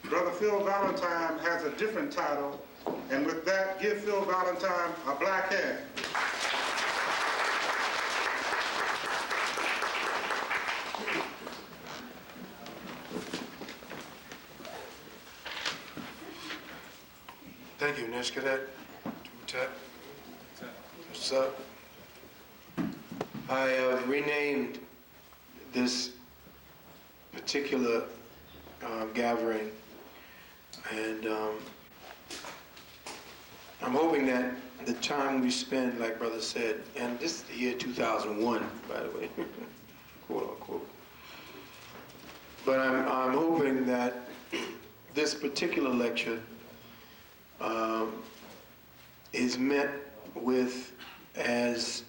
Brother Phil Valentine has a different title, and with that, give Phil Valentine a black hand. Thank you, Nurse Cadet. What's up? I have renamed this particular gathering, and I'm hoping that the time we spend, like Brother said, and this is the year 2001, by the way, quote unquote. But I'm hoping that this particular lecture is met with as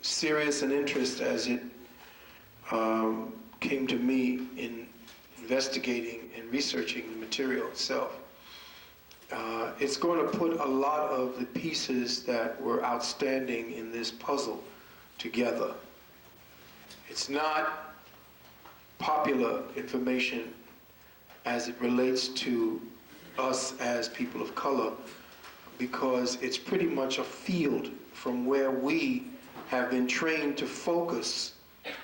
serious an interest as it came to me in investigating and researching the material itself. It's going to put a lot of the pieces that were outstanding in this puzzle together. It's not popular information as it relates to us as people of color, because it's pretty much a field from where we have been trained to focus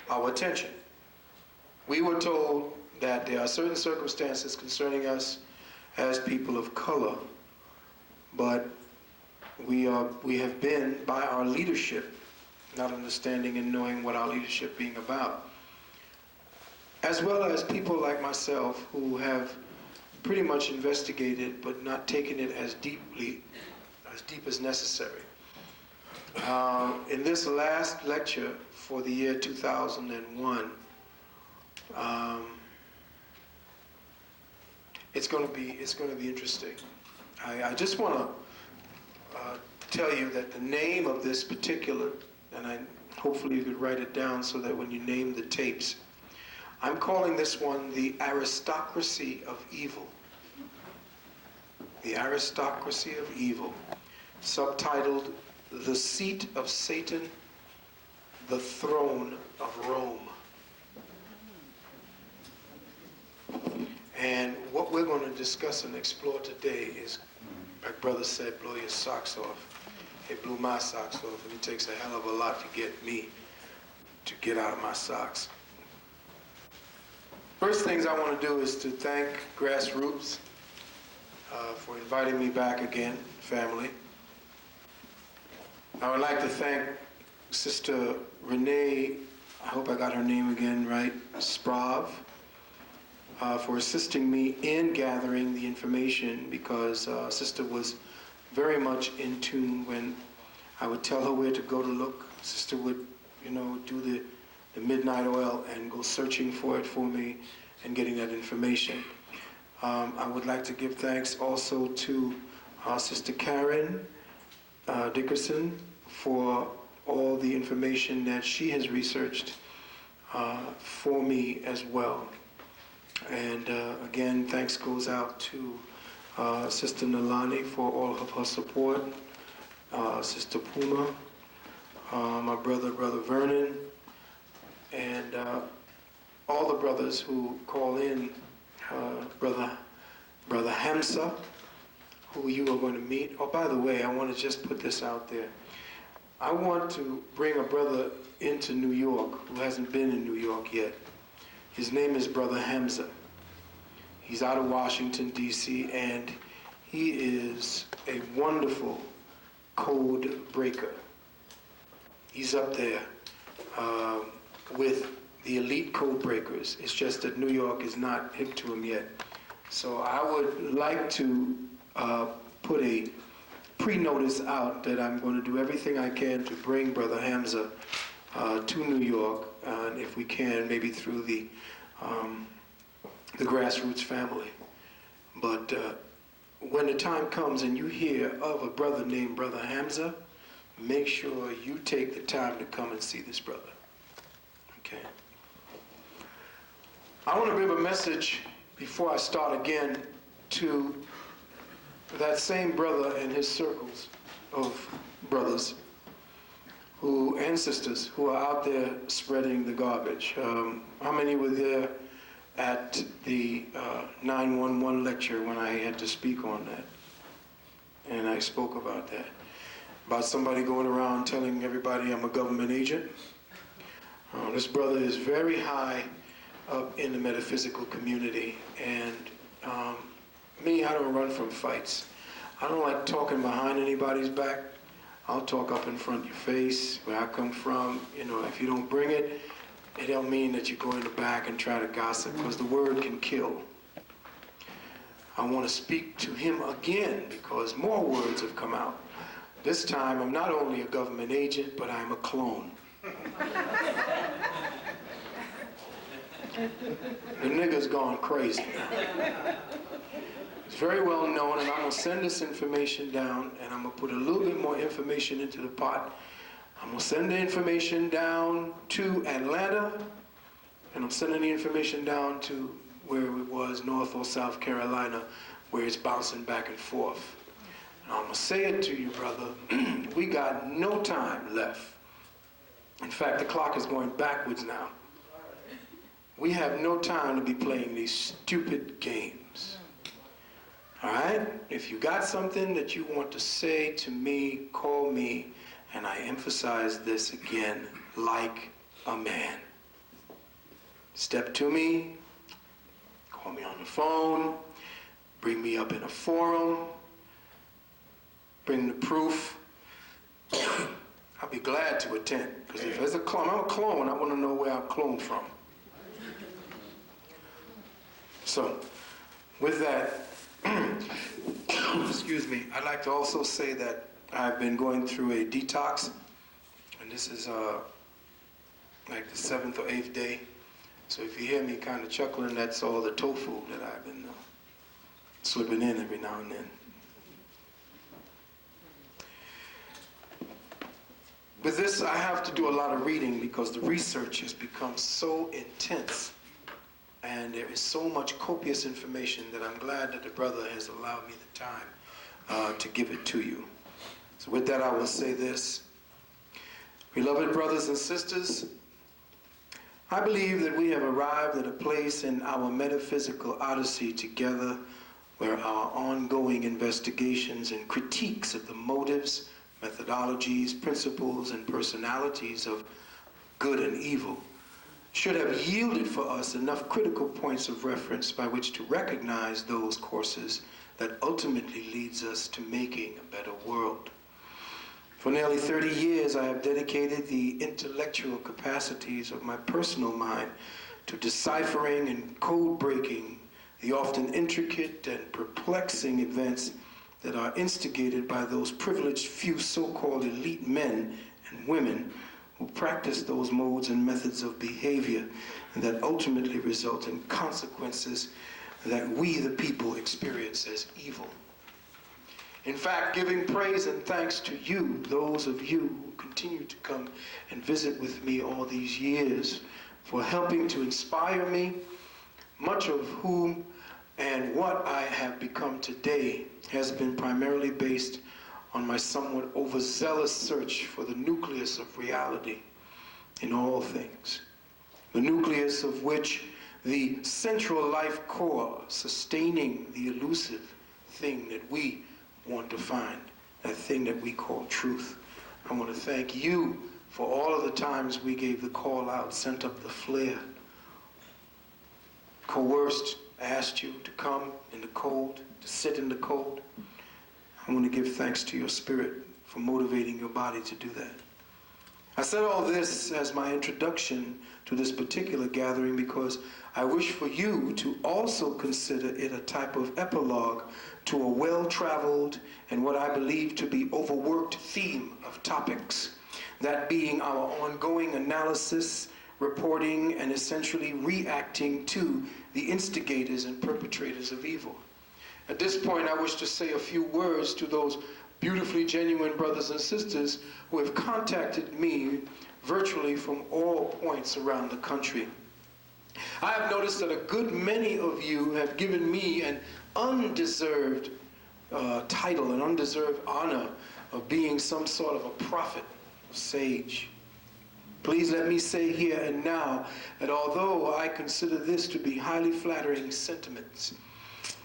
our attention. We were told that there are certain circumstances concerning us as people of color, but we have been, by our leadership, not understanding and knowing what our leadership being about, as well as people like myself who have pretty much investigated but not taken it as deep as necessary. In this last lecture for the year 2001, it's going to be interesting. I just want to tell you that the name of this particular, and hopefully you could write it down so that when you name the tapes, I'm calling this one the Aristocracy of Evil. The Aristocracy of Evil, subtitled The Seat of Satan, the Throne of Rome. And what we're going to discuss and explore today is, like Brother said, blow your socks off. It blew my socks off, and it takes a hell of a lot to get me to get out of my socks. First things I want to do is to thank Grassroots for inviting me back again, family. I would like to thank Sister Renee, I hope I got her name again right, Sprav, for assisting me in gathering the information, because Sister was very much in tune. When I would tell her where to go to look, Sister would, do the midnight oil and go searching for it for me and getting that information. I would like to give thanks also to Sister Karen Dickerson for all the information that she has researched for me as well. And again, thanks goes out to Sister Nalani for all of her support, Sister Puma, my brother Vernon, and all the brothers who call in, Brother Hamza, who you are going to meet. Oh, by the way, I want to just put this out there. I want to bring a brother into New York who hasn't been in New York yet. His name is Brother Hamza. He's out of Washington, D.C., and he is a wonderful code breaker. He's up there with the elite code breakers. It's just that New York is not hip to him yet. So I would like to put a pre-notice out that I'm going to do everything I can to bring Brother Hamza to New York, and if we can, maybe through the Grassroots family. But when the time comes and you hear of a brother named Brother Hamza, make sure you take the time to come and see this brother. Okay. I want to give a message before I start again to that same brother and his circles of brothers and sisters who are out there spreading the garbage. How many were there at the 911 lecture when I had to speak on that. And I spoke about that. About somebody going around telling everybody I'm a government agent. This brother is very high up in the metaphysical community, and me, I don't run from fights. I don't like talking behind anybody's back. I'll talk up in front of your face, where I come from. You know, if you don't bring it, it don't mean that you go in the back and try to gossip, because the word can kill. I want to speak to him again because more words have come out. This time, I'm not only a government agent, but I'm a clone. The nigga's gone crazy. It's very well known, and I'm going to send this information down, and I'm going to put a little bit more information into the pot. I'm going to send the information down to Atlanta, and I'm sending the information down to where it was, North or South Carolina, where it's bouncing back and forth. And I'm going to say it to you, brother. We got no time left. In fact, the clock is going backwards now. We have no time to be playing these stupid games. All right? If you got something that you want to say to me, call me, and I emphasize this again, like a man. Step to me, call me on the phone, bring me up in a forum, bring the proof. I'll be glad to attend, because if there's a clone, I'm a clone, I want to know where I'm cloned from. So, with that, excuse me, I'd like to also say that I've been going through a detox, and this is like the 7th or 8th day. So if you hear me kind of chuckling, that's all the tofu that I've been slipping in every now and then. With this, I have to do a lot of reading because the research has become so intense. And there is so much copious information that I'm glad that the brother has allowed me the time to give it to you. So with that, I will say this. Beloved brothers and sisters, I believe that we have arrived at a place in our metaphysical odyssey together where our ongoing investigations and critiques of the motives, methodologies, principles, and personalities of good and evil should have yielded for us enough critical points of reference by which to recognize those courses that ultimately leads us to making a better world. For nearly 30 years, I have dedicated the intellectual capacities of my personal mind to deciphering and code-breaking the often intricate and perplexing events that are instigated by those privileged few so-called elite men and women who practice those modes and methods of behavior and that ultimately result in consequences that we, the people, experience as evil. In fact, giving praise and thanks to you, those of you who continue to come and visit with me all these years, for helping to inspire me, much of whom and what I have become today has been primarily based on my somewhat overzealous search for the nucleus of reality in all things. The nucleus of which the central life core sustaining the elusive thing that we want to find, that thing that we call truth. I want to thank you for all of the times we gave the call out, sent up the flare, coerced, asked you to come in the cold, to sit in the cold. I want to give thanks to your spirit for motivating your body to do that. I said all this as my introduction to this particular gathering because I wish for you to also consider it a type of epilogue to a well-traveled and what I believe to be overworked theme of topics, that being our ongoing analysis, reporting, and essentially reacting to the instigators and perpetrators of evil. At this point, I wish to say a few words to those beautifully genuine brothers and sisters who have contacted me virtually from all points around the country. I have noticed that a good many of you have given me an undeserved title, an undeserved honor of being some sort of a prophet, sage, Please let me say here and now that although I consider this to be highly flattering sentiments,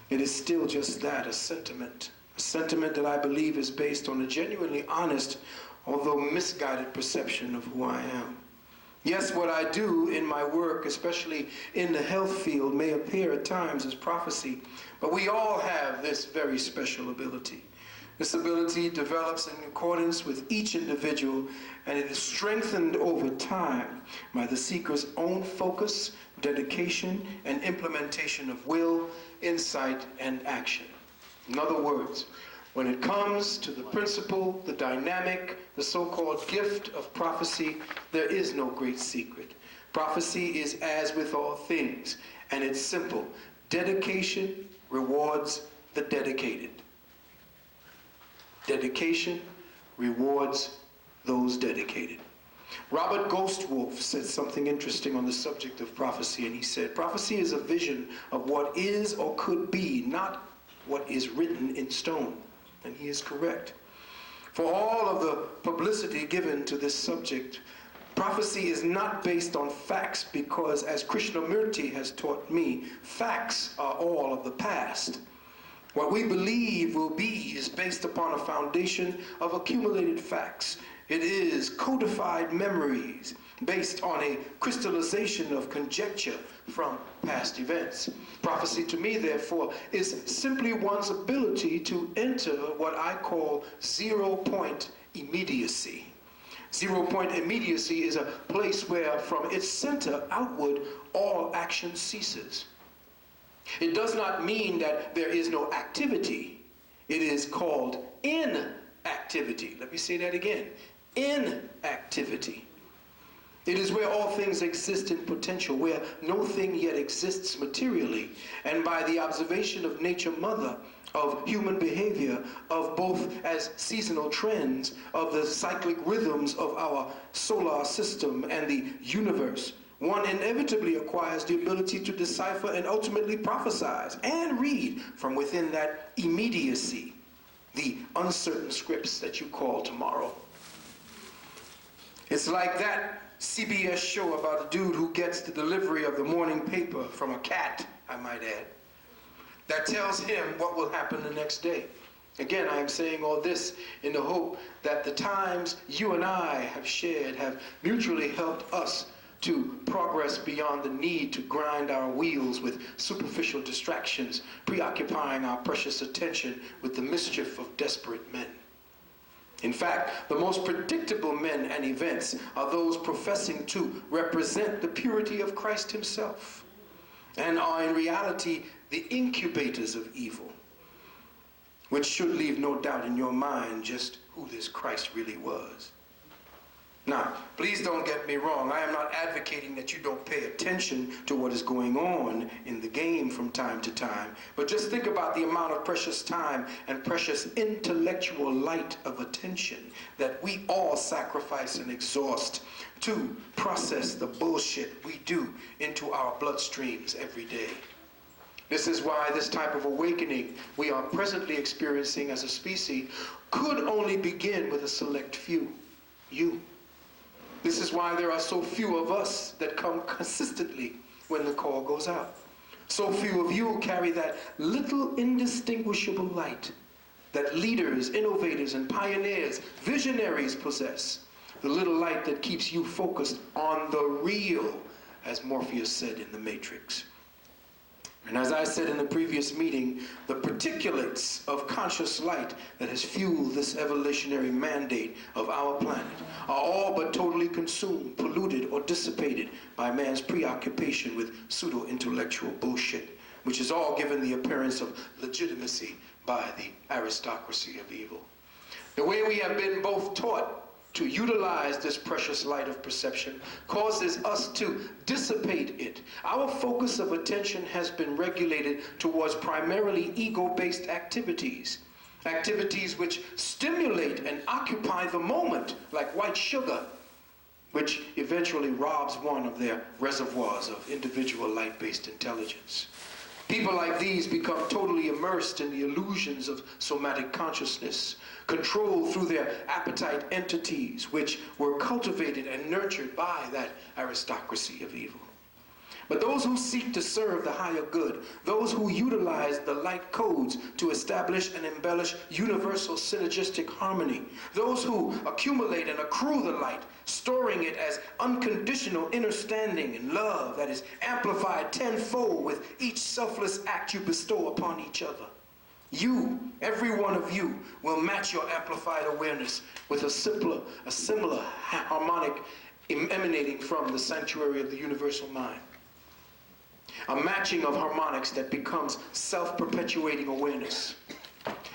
it is still just that, a sentiment that I believe is based on a genuinely honest, although misguided perception of who I am. Yes, what I do in my work, especially in the health field, may appear at times as prophecy, but we all have this very special ability. This ability develops in accordance with each individual, and it is strengthened over time by the seeker's own focus, dedication, and implementation of will, insight, and action. In other words, when it comes to the principle, the dynamic, the so-called gift of prophecy, there is no great secret. Prophecy is as with all things, and it's simple. Dedication rewards the dedicated. Dedication rewards those dedicated. Robert Ghostwolf said something interesting on the subject of prophecy, and he said, prophecy is a vision of what is or could be, not what is written in stone. And he is correct. For all of the publicity given to this subject, prophecy is not based on facts because, as Krishnamurti has taught me, facts are all of the past. What we believe will be is based upon a foundation of accumulated facts. It is codified memories based on a crystallization of conjecture from past events. Prophecy to me, therefore, is simply one's ability to enter what I call zero-point immediacy. Zero-point immediacy is a place where from its center outward all action ceases. It does not mean that there is no activity. It is called inactivity. Let me say that again. Inactivity. It is where all things exist in potential, where no thing yet exists materially. And by the observation of nature mother, of human behavior, of both as seasonal trends, of the cyclic rhythms of our solar system and the universe, one inevitably acquires the ability to decipher and ultimately prophesize and read from within that immediacy the uncertain scripts that you call tomorrow. It's like that CBS show about a dude who gets the delivery of the morning paper from a cat, I might add, that tells him what will happen the next day. Again, I am saying all this in the hope that the times you and I have shared have mutually helped us to progress beyond the need to grind our wheels with superficial distractions, preoccupying our precious attention with the mischief of desperate men. In fact, the most predictable men and events are those professing to represent the purity of Christ himself, and are in reality the incubators of evil, which should leave no doubt in your mind just who this Christ really was. Now, please don't get me wrong. I am not advocating that you don't pay attention to what is going on in the game from time to time, but just think about the amount of precious time and precious intellectual light of attention that we all sacrifice and exhaust to process the bullshit we do into our bloodstreams every day. This is why this type of awakening we are presently experiencing as a species could only begin with a select few, you. This is why there are so few of us that come consistently when the call goes out. So few of you carry that little indistinguishable light that leaders, innovators, and pioneers, visionaries possess. The little light that keeps you focused on the real, as Morpheus said in The Matrix. And as I said in the previous meeting, the particulates of conscious light that has fueled this evolutionary mandate of our planet are all but totally consumed, polluted, or dissipated by man's preoccupation with pseudo-intellectual bullshit, which is all given the appearance of legitimacy by the aristocracy of evil. The way we have been both taught to utilize this precious light of perception causes us to dissipate it. Our focus of attention has been regulated towards primarily ego-based activities. Activities which stimulate and occupy the moment, like white sugar, which eventually robs one of their reservoirs of individual light-based intelligence. People like these become totally immersed immersed in the illusions of somatic consciousness, controlled through their appetite entities, which were cultivated and nurtured by that aristocracy of evil. But those who seek to serve the higher good, those who utilize the light codes to establish and embellish universal synergistic harmony, those who accumulate and accrue the light, storing it as unconditional understanding and love that is amplified tenfold with each selfless act you bestow upon each other. You, every one of you, will match your amplified awareness with a similar harmonic emanating from the sanctuary of the universal mind. A matching of harmonics that becomes self-perpetuating awareness.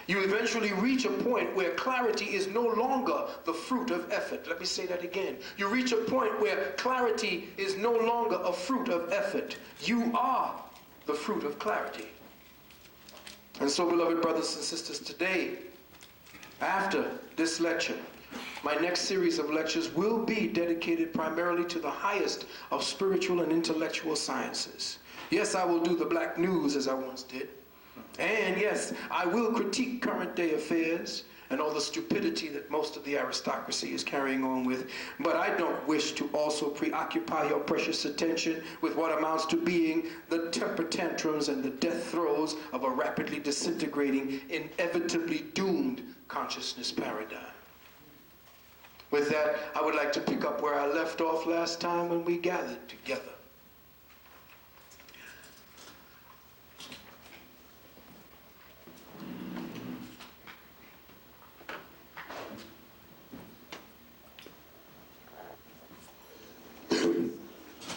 You eventually reach a point where clarity is no longer the fruit of effort. Let me say that again. You reach a point where clarity is no longer a fruit of effort. You are the fruit of clarity. And so, beloved brothers and sisters, today, after this lecture, my next series of lectures will be dedicated primarily to the highest of spiritual and intellectual sciences. Yes, I will do the black news as I once did. And yes, I will critique current day affairs and all the stupidity that most of the aristocracy is carrying on with. But I don't wish to also preoccupy your precious attention with what amounts to being the temper tantrums and the death throes of a rapidly disintegrating, inevitably doomed consciousness paradigm. With that, I would like to pick up where I left off last time when we gathered together.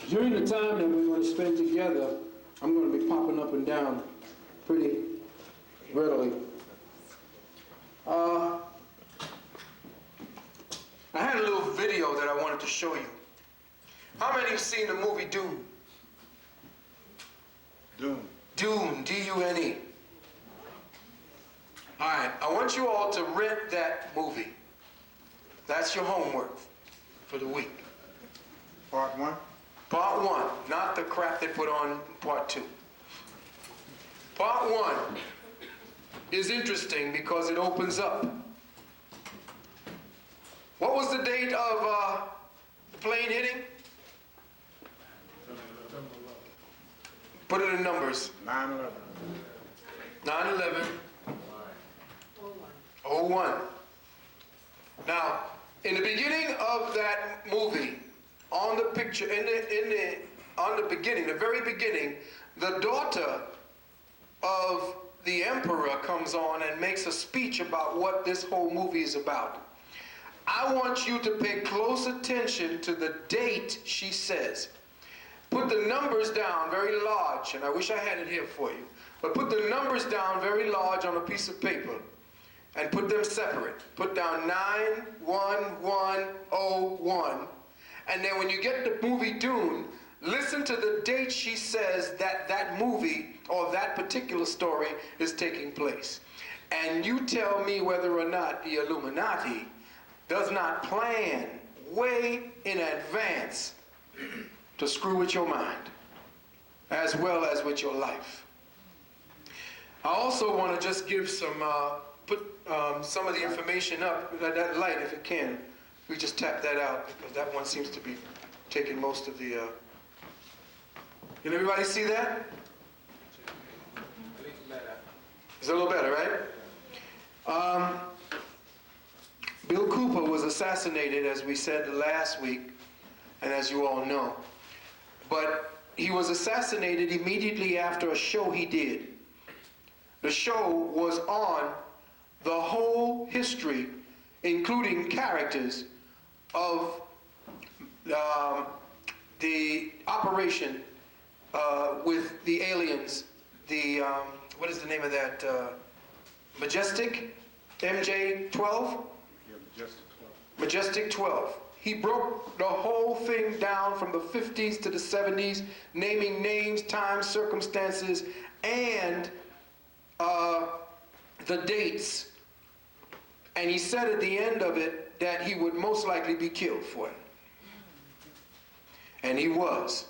During the time that we're going to spend together, I'm going to be popping up and down pretty readily. I had a little video that I wanted to show you. How many have seen the movie Dune? Dune. Dune, D-U-N-E. All right, I want you all to rent that movie. That's your homework for the week. Part one? Part one, not the crap they put on part two. Part one is interesting because it opens up. What was the date of the plane hitting? Put it in numbers. 9/11. 9/11. 01. Now, in the beginning of that movie, on the picture, on the beginning, the very beginning, the daughter of the emperor comes on and makes a speech about what this whole movie is about. I want you to pay close attention to the date she says. Put the numbers down very large, and I wish I had it here for you, but put the numbers down very large on a piece of paper and put them separate. Put down 91101. And then when you get the movie Dune, listen to the date she says that that movie or that particular story is taking place. And you tell me whether or not the Illuminati does not plan way in advance to screw with your mind, as well as with your life. I also want to just give some, put some of the information up, that light if it can. We just tap that out because that one seems to be taking most of the, Can everybody see that? It's a little better, right? Bill Cooper was assassinated, as we said last week, and as you all know. But he was assassinated immediately after a show he did. The show was on the whole history, including characters, of the operation with the aliens, what is the name of that, Majestic? MJ-12? Yeah, Majestic 12. Majestic 12. He broke the whole thing down from the 50s to the 70s, naming names, times, circumstances, and the dates. And he said at the end of it that he would most likely be killed for it. And he was.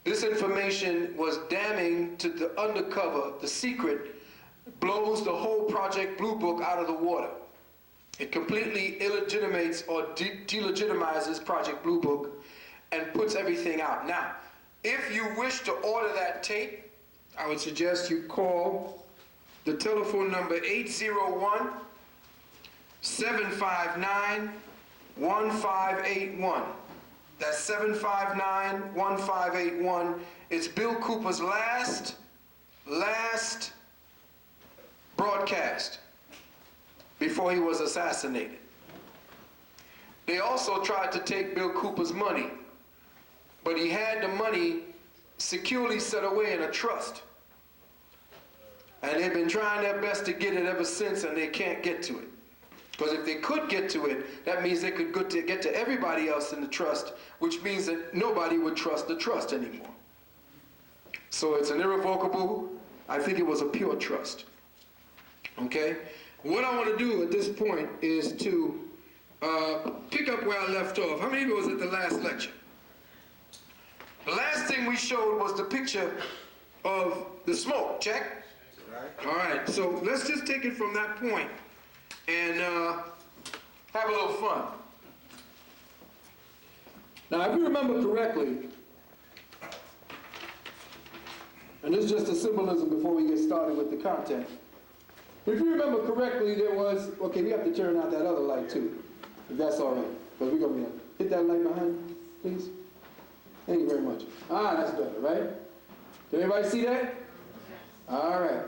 This information was damning to the undercover, the secret blows the whole Project Blue Book out of the water. It completely illegitimates or delegitimizes Project Blue Book and puts everything out. Now, if you wish to order that tape, I would suggest you call the telephone number 801-759-1581. That's 759-1581. It's Bill Cooper's last broadcast before he was assassinated. They also tried to take Bill Cooper's money, but he had the money securely set away in a trust. And they've been trying their best to get it ever since, and they can't get to it. Because if they could get to it, that means they could get to everybody else in the trust, which means that nobody would trust the trust anymore. So it's an irrevocable, I think it was a pure trust. Okay? What I want to do at this point is to pick up where I left off. How many of you was at the last lecture? The last thing we showed was the picture of the smoke. Check? Right. All right, so let's just take it from that point and have a little fun. Now, if you remember correctly, and this is just a symbolism before we get started with the content. If you remember correctly, there was, okay, we have to turn out that other light too, if that's all right. Because we're going to hit that light behind, please. Thank you very much. Ah, that's better, right? Did everybody see that? All right.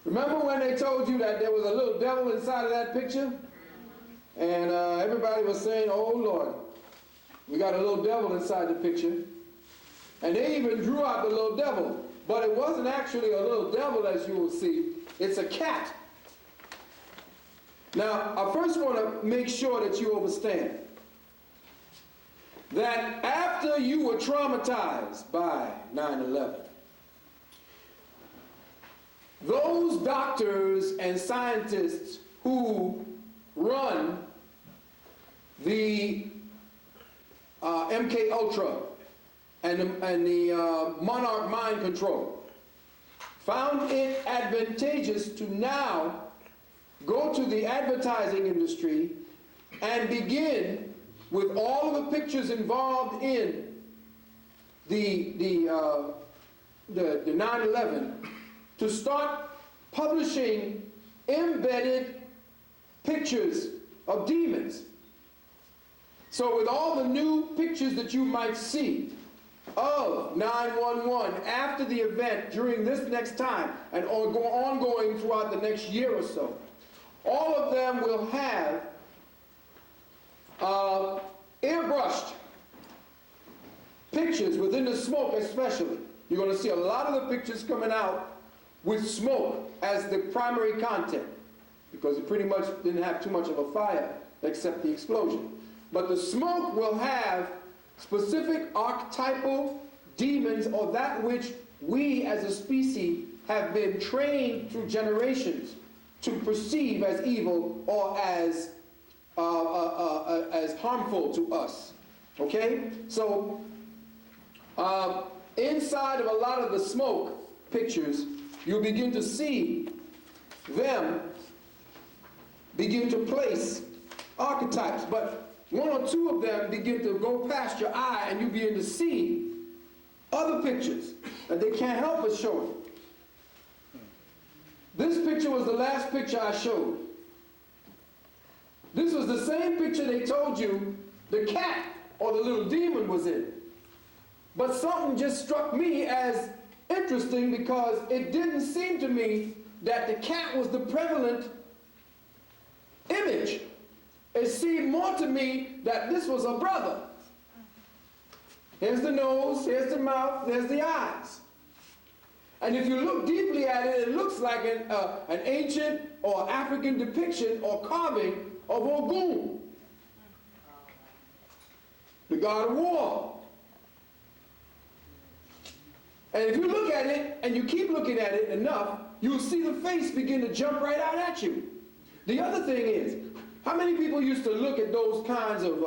Remember when they told you that there was a little devil inside of that picture? And everybody was saying, oh Lord, we got a little devil inside the picture. And they even drew out the little devil. But it wasn't actually a little devil, as you will see. It's a cat. Now, I first want to make sure that you understand that after you were traumatized by 9/11, those doctors and scientists who run the MK Ultra and the Monarch Mind Control found it advantageous to now go to the advertising industry and begin with all of the pictures involved in the 9/11 to start publishing embedded pictures of demons. So with all the new pictures that you might see of 911 after the event during this next time and ongoing throughout the next year or so, all of them will have airbrushed pictures within the smoke especially. You're going to see a lot of the pictures coming out with smoke as the primary content because it pretty much didn't have too much of a fire except the explosion. But the smoke will have specific archetypal demons or that which we as a species have been trained through generations to perceive as evil or as harmful to us. Okay? So inside of a lot of the smoke pictures, you'll begin to see them begin to place archetypes, but one or two of them begin to go past your eye and you begin to see other pictures that they can't help but showing. This picture was the last picture I showed. This was the same picture they told you the cat or the little demon was in. But something just struck me as interesting because it didn't seem to me that the cat was the prevalent image. It seemed more to me that this was a brother. Here's the nose, here's the mouth, there's the eyes. And if you look deeply at it, it looks like an ancient or African depiction or carving of Ogun, the god of war. And if you look at it and you keep looking at it enough, you'll see the face begin to jump right out at you. The other thing is, how many people used to look at those kinds of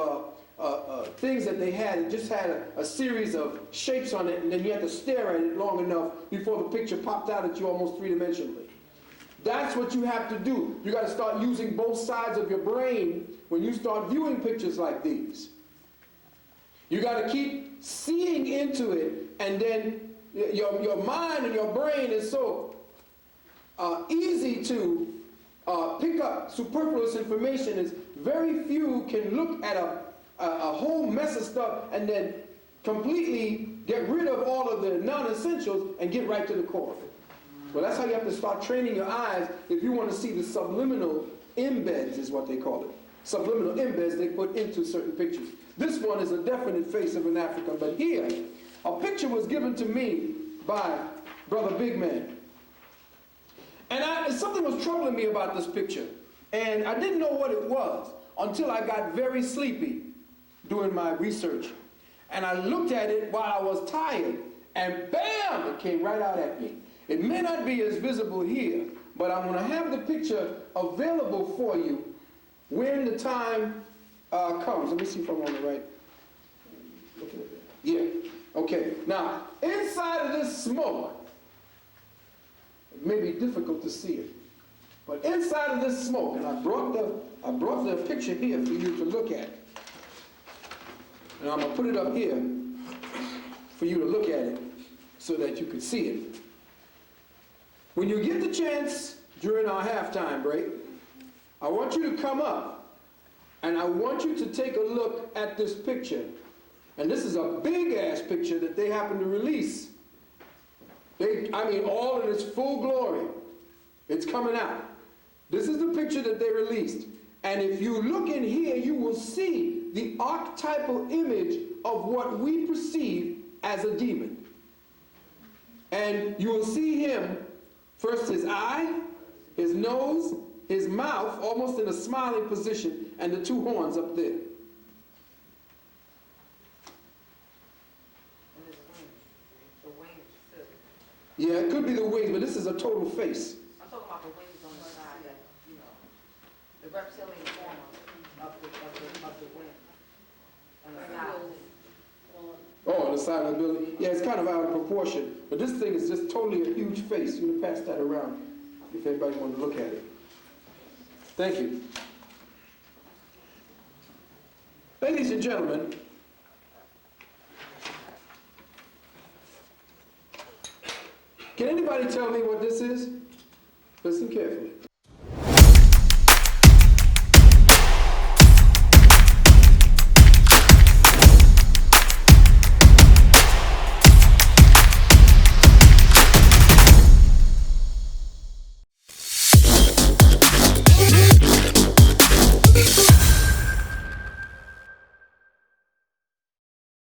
things that they had. It just had a series of shapes on it, and then you had to stare at it long enough before the picture popped out at you almost three-dimensionally. That's what you have to do. You got to start using both sides of your brain when you start viewing pictures like these. You got to keep seeing into it, and then your mind and your brain is so easy to pick up superfluous information. Is very few can look at a whole mess of stuff and then completely get rid of all of the non-essentials and get right to the core of it. Well, that's how you have to start training your eyes if you want to see the subliminal embeds, is what they call it. Subliminal embeds they put into certain pictures. This one is a definite face of an African, but here, a picture was given to me by Brother Big Man. And something was troubling me about this picture, and I didn't know what it was until I got very sleepy doing my research. And I looked at it while I was tired, and bam, it came right out at me. It may not be as visible here, but I'm going to have the picture available for you when the time comes. Let me see if I'm on the right. Looking at that. Yeah. Okay. Now, inside of this smoke, it may be difficult to see it, but inside of this smoke, and I brought the picture here for you to look at. And I'm going to put it up here for you to look at it so that you can see it. When you get the chance during our halftime break, I want you to come up and I want you to take a look at this picture. And this is a big-ass picture that they happen to release. All in its full glory. It's coming out. This is the picture that they released. And if you look in here, you will see the archetypal image of what we perceive as a demon. And you will see him, first his eye, his nose, his mouth, almost in a smiling position, and the two horns up there. And his wings. The wings too. Yeah, it could be the wings, but this is a total face. I'm talking about the wings on the side, that, the reptilian form of the wing. And the side. Oh, on the side of the building. Yeah, it's kind of out of proportion. But this thing is just totally a huge face. You can pass that around if anybody wanted to look at it. Thank you. Ladies and gentlemen, can anybody tell me what this is? Listen carefully.